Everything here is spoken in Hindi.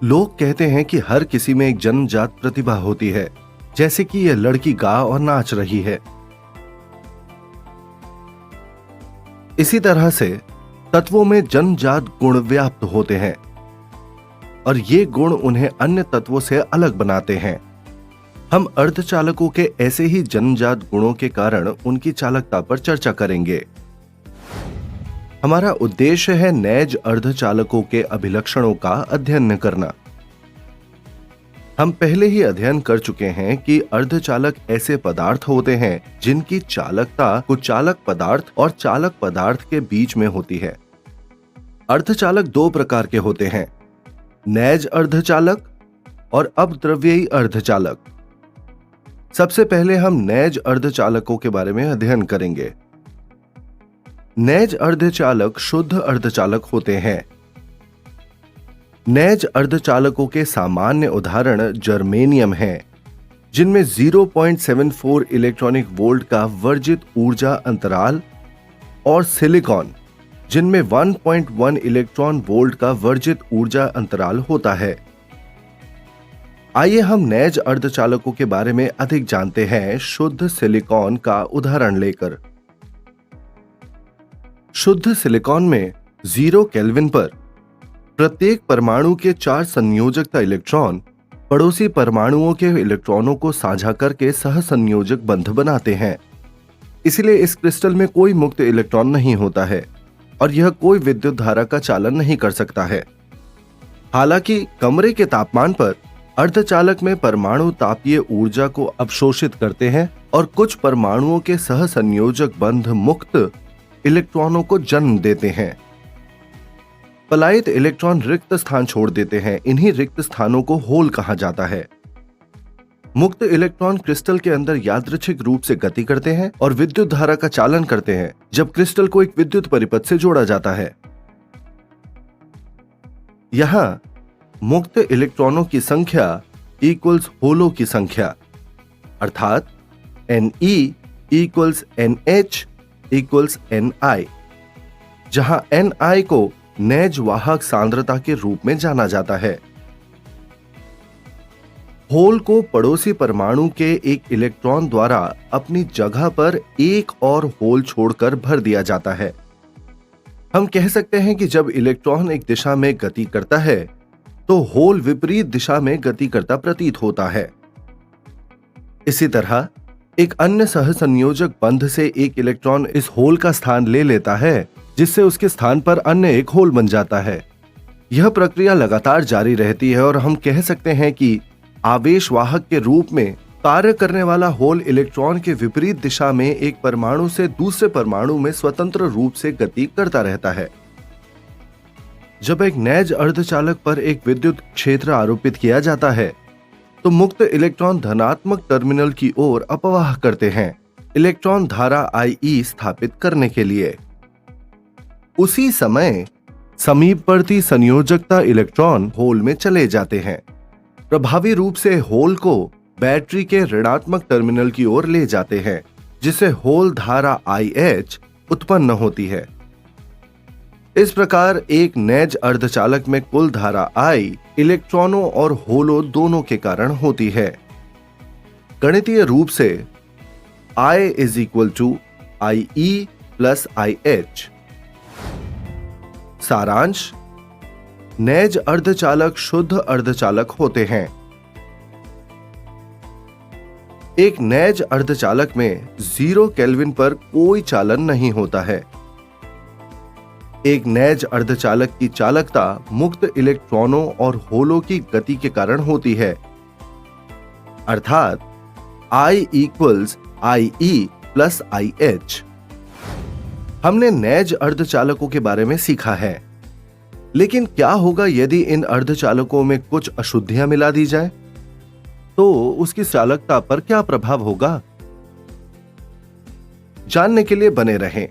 लोग कहते हैं कि हर किसी में एक जन्मजात प्रतिभा होती है, जैसे कि यह लड़की गा और नाच रही है। इसी तरह से तत्वों में जन्मजात गुण व्याप्त होते हैं और ये गुण उन्हें अन्य तत्वों से अलग बनाते हैं। हम अर्धचालकों के ऐसे ही जन्मजात गुणों के कारण उनकी चालकता पर चर्चा करेंगे। हमारा उद्देश्य है नैज अर्धचालकों के अभिलक्षणों का अध्ययन करना। हम पहले ही अध्ययन कर चुके हैं कि अर्धचालक ऐसे पदार्थ होते हैं जिनकी चालकता कुचालक पदार्थ और चालक पदार्थ के बीच में होती है। अर्धचालक दो प्रकार के होते हैं, नैज अर्धचालक और अपद्रव्यी अर्धचालक। सबसे पहले हम नैज अर्धचालकों के बारे में अध्ययन करेंगे। नैज अर्धचालक शुद्ध अर्धचालक होते हैं। नैज अर्धचालकों के सामान्य उदाहरण जर्मेनियम हैं, जिनमें 0.74 इलेक्ट्रॉनिक वोल्ट का वर्जित ऊर्जा अंतराल, और सिलिकॉन, जिनमें 1.1 इलेक्ट्रॉन वोल्ट का वर्जित ऊर्जा अंतराल होता है। आइए हम नैज अर्धचालकों के बारे में अधिक जानते हैं शुद्ध सिलिकॉन का उदाहरण लेकर। शुद्ध सिलिकॉन में 0 केल्विन पर प्रत्येक परमाणु के 4 संयोजकता इलेक्ट्रॉन पड़ोसी परमाणुओं के इलेक्ट्रॉनों को साझा करके सहसंयोजक बंध बनाते हैं। इसलिए इस क्रिस्टल में कोई मुक्त इलेक्ट्रॉन नहीं होता है और यह कोई विद्युत धारा का चालन नहीं कर सकता है। हालांकि कमरे के तापमान पर अर्धचालक में परमाणु तापीय ऊर्जा को अवशोषित करते हैं और कुछ परमाणुओं के सहसंयोजक बंध मुक्त इलेक्ट्रॉनों को जन्म देते हैं। पलायित इलेक्ट्रॉन रिक्त स्थान छोड़ देते हैं। इन्हीं रिक्त स्थानों को होल कहा जाता है। मुक्त इलेक्ट्रॉन क्रिस्टल के अंदर यादृच्छिक रूप से गति करते हैं और विद्युत धारा का चालन करते हैं जब क्रिस्टल को एक विद्युत परिपथ से जोड़ा जाता है। यहां मुक्त इलेक्ट्रॉनों की संख्या इक्वल्स होलो की संख्या, अर्थात Ne equals NH equals Ni, जहां Ni को नैज वाहक सांद्रता के रूप में जाना जाता है। होल को पड़ोसी परमाणु के एक इलेक्ट्रॉन द्वारा अपनी जगह पर एक और होल छोड़कर भर दिया जाता है। हम कह सकते हैं कि जब इलेक्ट्रॉन एक दिशा में गति करता है तो होल विपरीत दिशा में गति करता प्रतीत होता है। इसी तरह एक अन्य सहसंयोजक बंध से एक इलेक्ट्रॉन इस होल का स्थान ले लेता है, जिससे उसके स्थान पर अन्य एक होल बन जाता है। यह प्रक्रिया लगातार जारी रहती है और हम कह सकते हैं कि आवेश वाहक के रूप में कार्य करने वाला होल इलेक्ट्रॉन के विपरीत दिशा में एक परमाणु से दूसरे परमाणु में स्वतंत्र रूप से गति करता रहता है। जब एक नैज अर्धचालक पर एक विद्युत क्षेत्र आरोपित किया जाता है तो मुक्त इलेक्ट्रॉन धनात्मक टर्मिनल की ओर अपवाह करते हैं इलेक्ट्रॉन धारा IE स्थापित करने के लिए। उसी समय समीपवर्ती संयोजकता इलेक्ट्रॉन होल में चले जाते हैं। प्रभावी रूप से होल को बैटरी के ऋणात्मक टर्मिनल की ओर ले जाते हैं, जिससे होल धारा IH उत्पन्न होती है। इस प्रकार एक नैज अर्धचालक में कुल धारा I इलेक्ट्रॉनों और होलों दोनों के कारण होती है। गणितीय रूप से I is equal to IE plus IH। सारांश: नैज अर्धचालक शुद्ध अर्धचालक होते हैं। एक नैज अर्धचालक में 0 केल्विन पर कोई चालन नहीं होता है। एक नैज अर्धचालक की चालकता मुक्त इलेक्ट्रॉनों और होलों की गति के कारण होती है, अर्थात I equals IE plus IH। हमने नैज अर्धचालकों के बारे में सीखा है, लेकिन क्या होगा यदि इन अर्धचालकों में कुछ अशुद्धियां मिला दी जाए, तो उसकी चालकता पर क्या प्रभाव होगा? जानने के लिए बने रहें।